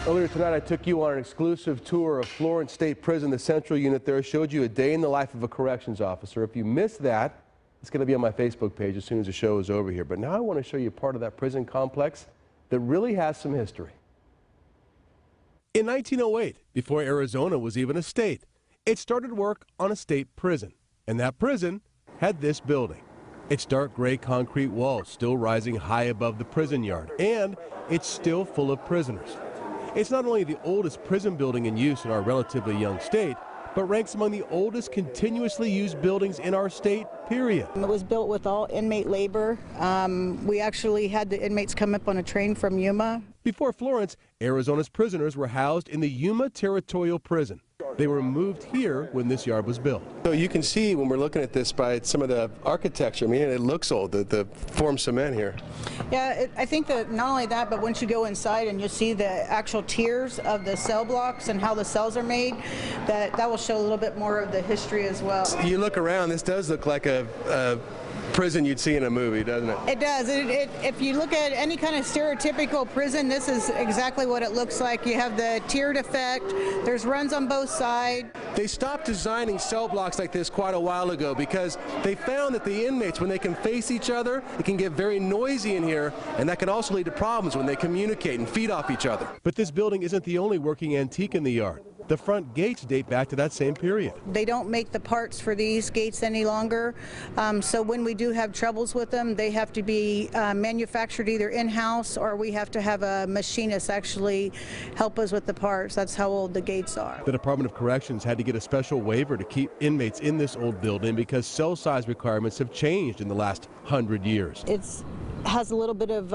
Earlier tonight, I took you on an exclusive tour of Florence State Prison, the central unit there. Showed you a day in the life of a corrections officer. If you missed that, it's going to be on my Facebook page as soon as the show is over here. But now I want to show you part of that prison complex that really has some history. In 1908, before Arizona was even a state, it started work on a state prison. And that prison had this building. Its dark gray concrete walls still rising high above the prison yard. And it's still full of prisoners. It's not only the oldest prison building in use in our relatively young state, but ranks among the oldest continuously used buildings in our state, period. It was built with all inmate labor. We actually had the inmates come up on a train from Yuma. Before Florence, Arizona's prisoners were housed in the Yuma Territorial Prison. They were moved here when this yard was built. So you can see when we're looking at this by some of the architecture, I mean, it looks old, the formed cement here. Yeah, I think that not only that, but once you go inside and you see the actual tiers of the cell blocks and how the cells are made, that will show a little bit more of the history as well. You look around, this does look like a prison you'd see in a movie, doesn't it? It does. If you look at any kind of stereotypical prison, this is exactly what it looks like. You have the tiered effect. There's runs on both sides. They stopped designing cell blocks like this quite a while ago because they found that the inmates, when they can face each other, it can get very noisy in here, and that can also lead to problems when they communicate and feed off each other. But this building isn't the only working antique in the yard. The front gates date back to that same period. They don't make the parts for these gates any longer, so when we do have troubles with them, they have to be manufactured either in-house or we have to have a machinist actually help us with the parts. That's how old the gates are. The Department of Corrections had to get a special waiver to keep inmates in this old building because cell size requirements have changed in the last 100 years. It has a little bit of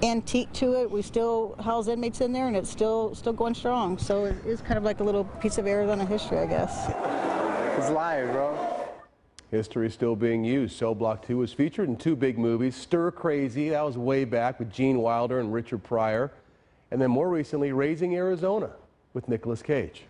antique to it. We still house inmates in there, and it's still going strong. So it is kind of like a little piece of Arizona history, I guess. It's live, bro. History is still being used. Cell Block 2 was featured in 2 big movies. Stir Crazy, that was way back with Gene Wilder and Richard Pryor. And then more recently, Raising Arizona with Nicolas Cage.